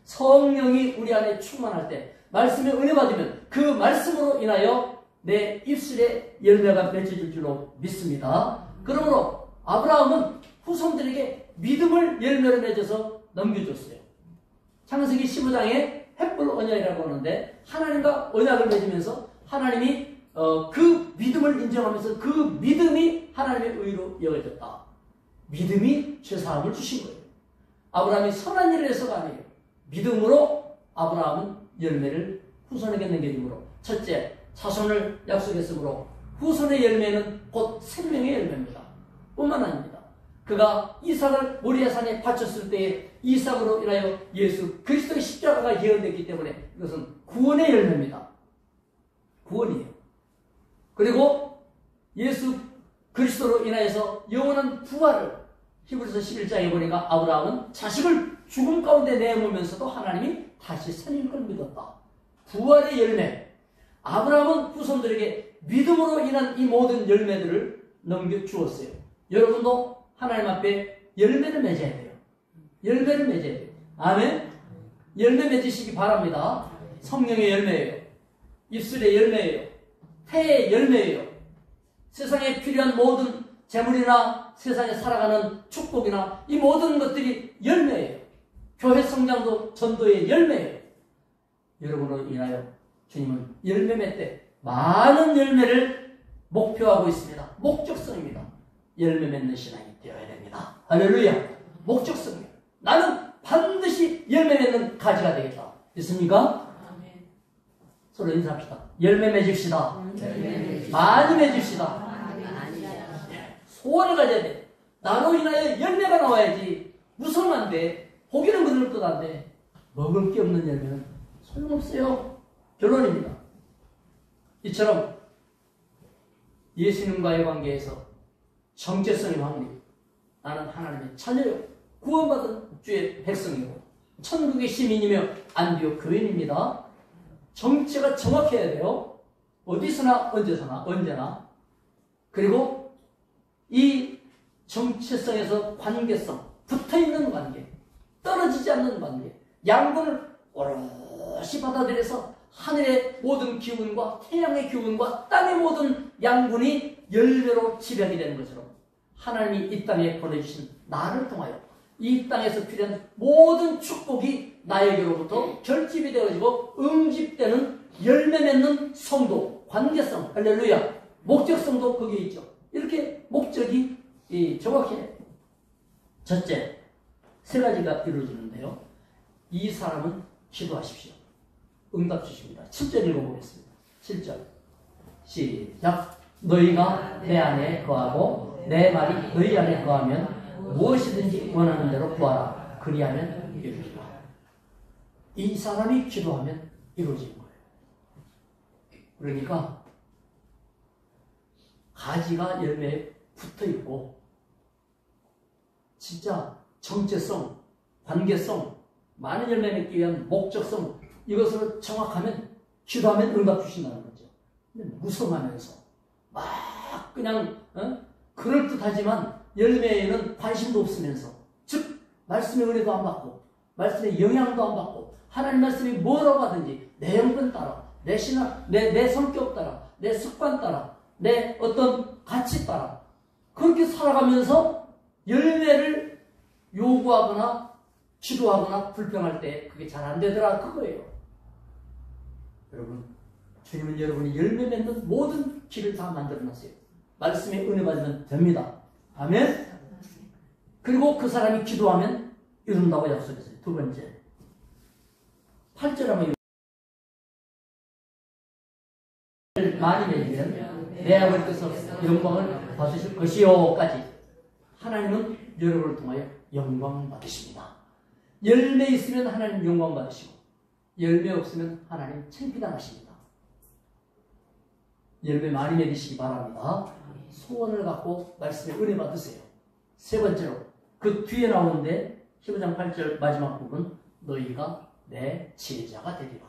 성령이 우리 안에 충만할 때 말씀에 은혜 받으면 그 말씀으로 인하여 내 입술에 열매가 맺혀질 줄로 믿습니다. 그러므로 아브라함은 후손들에게 믿음을 열매로 맺어서 넘겨줬어요. 창세기 15장에 햇불 언약이라고 하는데 하나님과 언약을 맺으면서 하나님이 그 믿음을 인정하면서 그 믿음이 하나님의 의로 여겨졌다. 믿음이 죄사함을 주신 거예요. 아브라함이 선한 일을 해서가 아니에요. 믿음으로 아브라함은 열매를 후손에게 남겨줌으로 첫째, 자손을 약속했으므로 후손의 열매는 곧 생명의 열매입니다. 뿐만 아닙니다. 그가 이삭을 모리아 산에 바쳤을 때에 이삭으로 인하여 예수 그리스도의 십자가가 예언됐기 때문에 이것은 구원의 열매입니다. 구원이에요. 그리고 예수 그리스도로 인하여서 영원한 부활을 히브리서 11장에 보니까 아브라함은 자식을 죽음 가운데 내모면서도 하나님이 다시 살릴 걸 믿었다. 부활의 열매. 아브라함은 후손들에게 믿음으로 인한 이 모든 열매들을 넘겨주었어요. 여러분도 하나님 앞에 열매를 맺어야 돼요. 열매를 맺어야 돼요. 아멘? 열매 맺으시기 바랍니다. 성령의 열매예요. 입술의 열매예요. 태의 열매예요. 세상에 필요한 모든 재물이나 세상에 살아가는 축복이나 이 모든 것들이 열매예요. 교회 성장도 전도의 열매예요. 여러분으로 인하여 주님은 열매 맺되 많은 열매를 목표하고 있습니다. 목적성입니다. 열매 맺는 신앙이 되어야 됩니다. 할렐루야. 목적성이에요. 나는 반드시 열매 맺는 가지가 되겠다. 있습니까? 아멘. 서로 인사합시다. 열매 맺읍시다. 많이 맺읍시다. 소원을 가져야 돼. 나로 인하여 열매가 나와야지. 무서우면 안 돼. 고기는 그대로 뜯어 안 돼. 먹을 게 없는 열매는 소용없어요. 결론입니다. 이처럼 예수님과의 관계에서 정체성이 확립. 나는 하나님의 자녀요. 구원받은 주의 백성이고 천국의 시민이며 안디옥 교인입니다. 정체가 정확해야 돼요. 어디서나 언제나. 그리고 이 정체성에서 관계성, 붙어있는 관계, 떨어지지 않는 관계, 양분을 오롯이 받아들여서 하늘의 모든 기운과 태양의 기운과 땅의 모든 양분이 열매로 집약이 되는 것처럼 하나님이 이 땅에 보내주신 나를 통하여 이 땅에서 필요한 모든 축복이 나에게로부터 결집이 되어지고 응집되는 열매 맺는 성도, 관계성, 할렐루야, 목적성도 거기에 있죠. 이렇게 목적이 정확해요. 첫째, 세 가지가 이루어지는데요. 이 사람은 기도하십시오. 응답 주십니다. 7절 읽어보겠습니다. 7절 시작. 너희가 내 안에 거하고 내 말이 너희 안에 거하면 무엇이든지 원하는 대로 구하라. 그리하면 이루리라. 이 사람이 기도하면 이루어지는 거예요. 그러니까 가지가 열매에 붙어있고 진짜 정체성, 관계성, 많은 열매 맺기 위한 목적성, 이것으로 정확하면 기도하면 응답 주신다는 거죠. 근데 무성하면서 막 그냥 그럴듯하지만 열매에는 관심도 없으면서, 즉 말씀의 은혜도 안 받고 말씀의 영향도 안 받고 하나님 말씀이 뭐라고 하든지 내 영혼 따라, 내 신앙, 내 성격 따라, 내 습관 따라, 내 어떤 가치 따라 그렇게 살아가면서 열매를 요구하거나 기도하거나 불평할 때 그게 잘 안 되더라, 그거예요. 여러분, 주님은 여러분이 열매 맺는 모든 길을 다 만들어놨어요. 말씀에 은혜 받으면 됩니다. 아멘. 그리고 그 사람이 기도하면 이룬다고 약속했어요. 두 번째, 8절 한번 많이 맺으면 내 아버지께서 영광을 받으실 것이요까지 하나님은 여러분을 통하여 영광 받으십니다. 열매 있으면 하나님 영광 받으시고 열매 없으면 하나님 창피당하십니다. 열매 많이 맺으시기 바랍니다. 소원을 갖고 말씀에 은혜 받으세요. 세 번째로 그 뒤에 나오는데 15장 8절 마지막 부분, 너희가 내 제자가 되리라.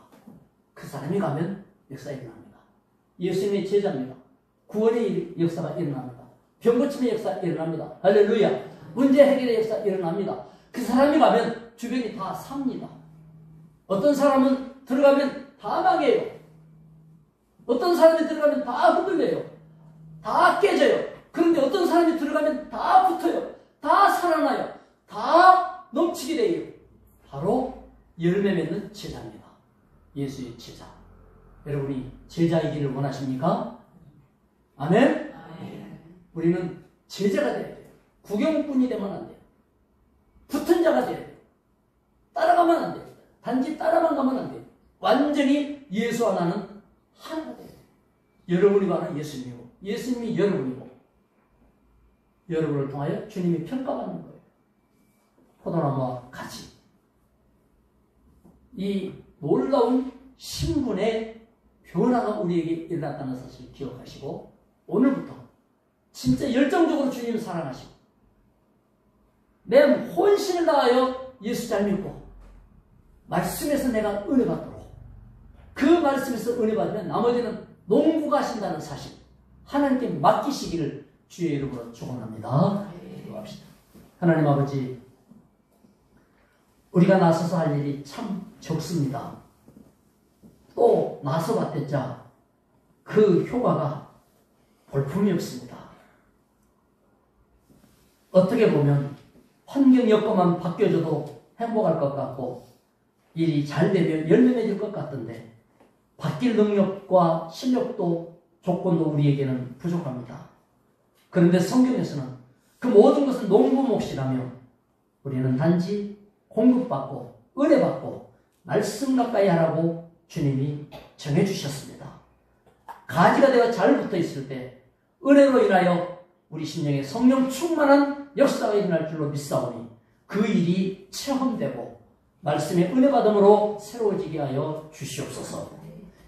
그 사람이 가면 역사 일어납니다. 예수님의 제자입니다. 구원의 역사가 일어납니다. 병 고침의 역사 일어납니다. 할렐루야. 문제 해결의 역사 일어납니다. 그 사람이 가면 주변이 다 삽니다. 어떤 사람은 들어가면 다 망해요. 어떤 사람이 들어가면 다 흔들려요. 다 깨져요. 그런데 어떤 사람이 들어가면 다 붙어요. 다 살아나요. 다 넘치게 돼요. 바로 열매 맺는 제자입니다. 예수의 제자. 여러분이 제자이기를 원하십니까? 아멘? 우리는 제자가 돼야 돼요. 구경꾼이 되면 안 돼요. 붙은 자가 돼야 돼요. 따라가면 안 돼요. 단지 따라만 가면 안 돼요. 완전히 예수와 나는 하나가 돼야 돼요. 여러분이 바로 예수님이고 예수님이 여러분이고 여러분을 통하여 주님이 평가받는 거예요. 포도나무와 같이 이 놀라운 신분의 변화가 우리에게 일어났다는 사실을 기억하시고 오늘부터 진짜 열정적으로 주님을 사랑하시고 내 혼신을 다하여 예수 잘 믿고 말씀에서 내가 은혜 받도록, 그 말씀에서 은혜 받으면 나머지는 농부가 하신다는 사실 하나님께 맡기시기를 주의 이름으로 축원합니다. 기도합시다. 하나님 아버지, 우리가 나서서 할 일이 참 적습니다. 또 나서봤댔자 그 효과가 볼품이 없습니다. 어떻게 보면 환경 여건만 바뀌어져도 행복할 것 같고 일이 잘 되면 열매 맺을 것 같던데 바뀔 능력과 실력도 조건도 우리에게는 부족합니다. 그런데 성경에서는 그 모든 것은 농부 몫이라며 우리는 단지 공급받고 은혜받고 말씀 가까이 하라고 주님이 정해주셨습니다. 가지가 되어 잘 붙어있을 때 은혜로 인하여 우리 심령에 성령 충만한 역사가 일어날 줄로 믿사오니 그 일이 체험되고 말씀의 은혜 받음으로 새로워지게 하여 주시옵소서.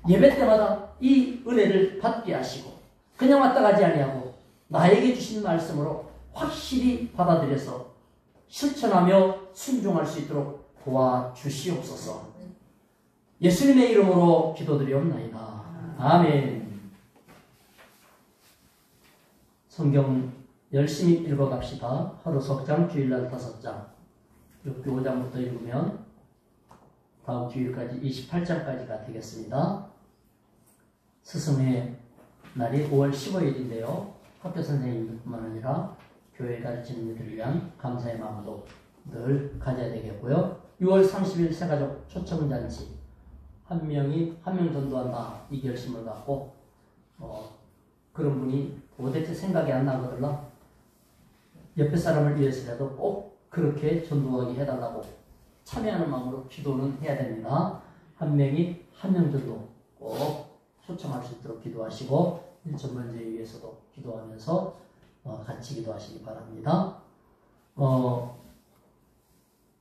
예배 때마다 이 은혜를 받게 하시고 그냥 왔다 가지 아니하고 나에게 주신 말씀으로 확실히 받아들여서 실천하며 순종할 수 있도록 도와주시옵소서. 예수님의 이름으로 기도드리옵나이다. 아멘. 성경 열심히 읽어갑시다. 하루 석장, 주일날 5장. 5장부터 읽으면 다음 주일까지 28장까지가 되겠습니다. 스승의 날이 5월 15일인데요. 학교 선생님뿐만 아니라 교회 가르치는 이들을 위한 감사의 마음도 늘 가져야 되겠고요. 6월 30일 새가족 초청잔치. 한 명 전도한다 이 결심을 갖고 그런 분이 도대체 생각이 안 나거든요. 옆에 사람을 위해서라도 꼭 그렇게 전도하게 해달라고 참여하는 마음으로 기도는 해야 됩니다. 한 명이 한 명 정도 꼭 초청할 수 있도록 기도하시고 일천번제에 위해서도 기도하면서 같이 기도하시기 바랍니다.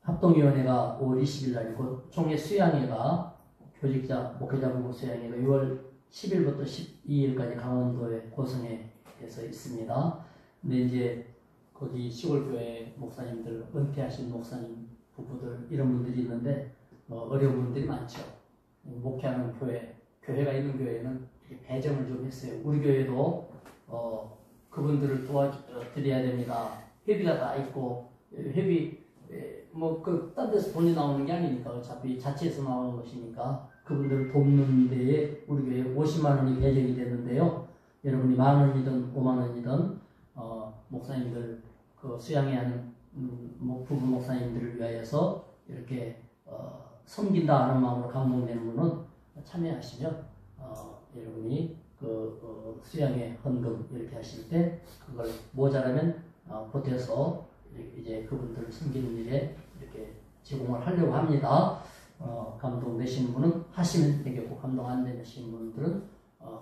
합동위원회가 5월 20일 날이고 총회 수양회가 교직자, 목회자 부부 수양회가 6월 10일부터 12일까지 강원도의 고성에서 있습니다. 근데 이제 거기 시골교회 목사님들, 은퇴하신 목사님 부부들 이런 분들이 있는데 어려운 분들이 많죠. 목회하는 교회가 있는 교회는 배정을 좀 했어요. 우리 교회도 그분들을 도와드려야 됩니다. 회비가 다 있고 회비 딴 데서 돈이 나오는 게 아니니까 어차피 자체에서 나오는 것이니까 그분들을 돕는 데에 우리 교회에 50만 원이 배정이 됐는데요. 여러분이 10,000원이든 50,000원이든 목사님들 그 수양회 하는 부부 목사님들을 위하여서 이렇게 섬긴다 하는 마음으로 감동되는 분은 참여하시면 여러분이 그 수양회 헌금 이렇게 하실 때 그걸 모자라면 보태서 이제 그분들을 섬기는 일에 이렇게 제공을 하려고 합니다. 감동되시는 분은 하시면 되겠고 감동 안 되시는 분들은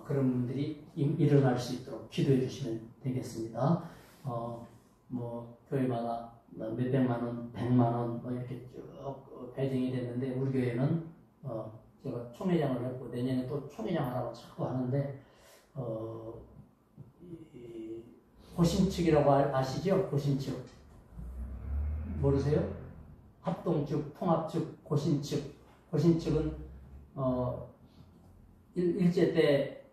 그런 분들이 일어날 수 있도록 기도해 주시면 되겠습니다. 교회마다 몇백만 원, 100만 원 이렇게 쭉 배정이 됐는데 우리 교회는 제가 총회장을 했고 내년에 또 총회장 하라고 자꾸 하는데 고심측이라고 아시죠? 고심측 모르세요? 합동측, 통합측, 고심측. 고심측은 일제 때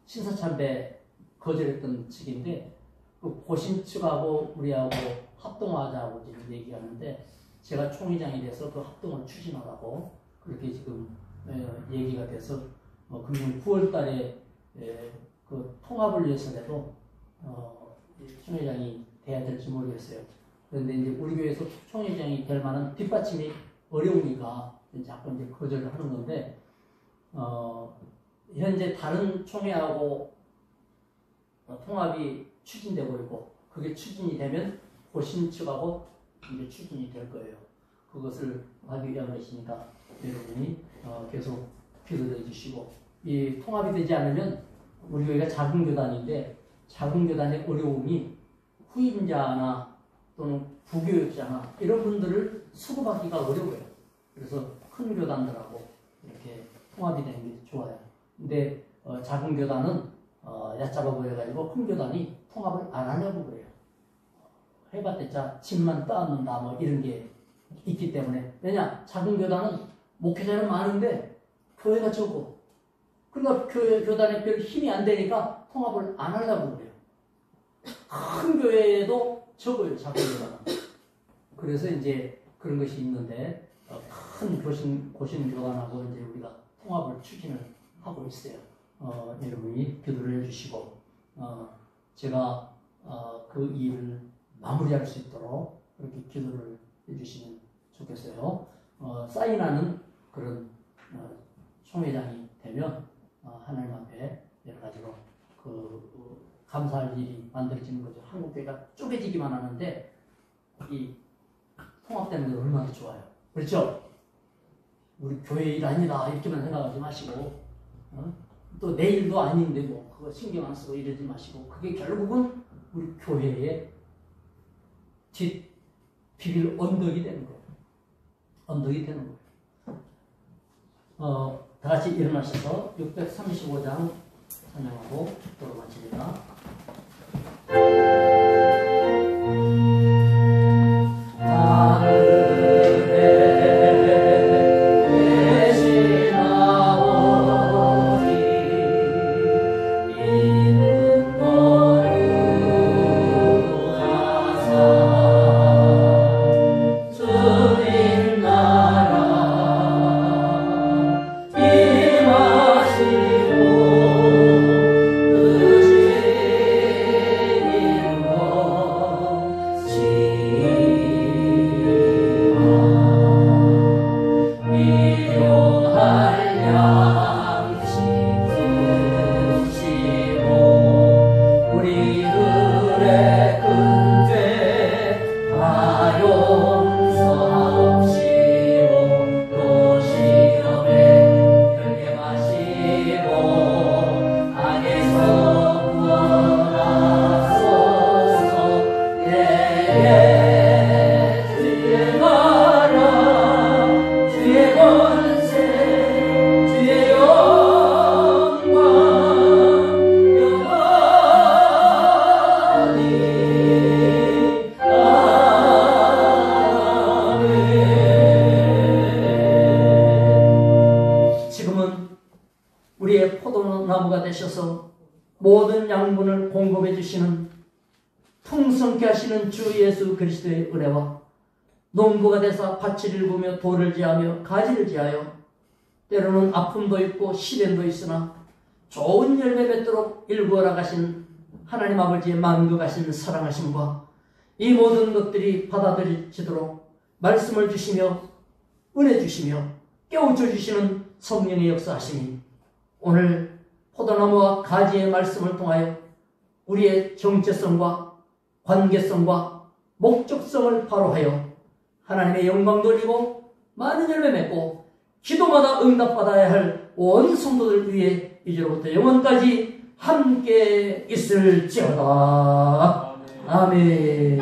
신사참배 거절했던 측인데 그 고심측하고 우리하고 합동하자고 지금 얘기하는데 제가 총회장이 돼서 그 합동을 추진하라고 그렇게 지금 얘기가 돼서 금년 9월 달에 그 통합을 위해서라도 총회장이 돼야 될지 모르겠어요. 그런데 이제 우리 교회에서 총회장이 될 만한 뒷받침이 어려우니까 자꾸 이제 거절을 하는 건데 현재 다른 총회하고 통합이 추진되고 있고 그게 추진이 되면 고심측하고 이제 추진이 될 거예요. 그것을 하기 위한 것이니까 여러분이 계속 기도해 주시고 이 통합이 되지 않으면 우리 교회가 작은 교단인데 작은 교단의 어려움이 후임자나 또는 부교육자나 이런 분들을 수급하기가 어려워요. 그래서 큰 교단들하고 이렇게 통합이 되는 게 좋아요. 근데 작은 교단은 얕잡아 보여가지고 큰 교단이 통합을 안 하려고 그래요. 해봤자 집만 떠안는다 뭐 이런 게 있기 때문에 왜냐 작은 교단은 목회자는 많은데 교회가 적고 그러니까 교단에 별 힘이 안 되니까 통합을 안 하려고 그래요. 큰 교회에도 적어요, 작은 교단은. 그래서 이제 그런 것이 있는데 큰 고심 교단하고 이제 우리가 통합을 추진을 하고 있어요. 여러분이 기도를 해주시고 제가 그 일을 마무리할 수 있도록 그렇게 기도를 해주시면 좋겠어요. 사인하는 그런 총회장이 되면 하나님 앞에 여러 가지로 감사할 일이 만들어지는 거죠. 한국교회가 쪼개지기만 하는데 이 통합되는 게 얼마나 좋아요. 그렇죠? 우리 교회 일 아니다 이렇게만 생각하지 마시고 또 내 일도 아닌데 뭐 그거 신경 안 쓰고 이러지 마시고 그게 결국은 우리 교회의 뒷 비빌 언덕이 되는 거예요. 언덕이 되는 거예요. 다 같이 일어나셔서 635장 찬양하고 도로 마칩니다. 우리의 포도나무가 되셔서 모든 양분을 공급해 주시는 풍성케 하시는 주 예수 그리스도의 은혜와 농부가 되사 밭을 일구며 돌을 지하며 가지를 지하여 때로는 아픔도 있고 시련도 있으나 좋은 열매 맺도록 일구어 나가신 하나님 아버지의 만극하신 사랑하심과 이 모든 것들이 받아들여지도록 말씀을 주시며 은혜 주시며 깨우쳐 주시는 성령의 역사하심이 오늘 포도나무와 가지의 말씀을 통하여 우리의 정체성과 관계성과 목적성을 바로하여 하나님의 영광 돌리고 많은 열매 맺고 기도마다 응답받아야 할 온 성도들 위해 이제로부터 영원까지 함께 있을지어다. 아멘.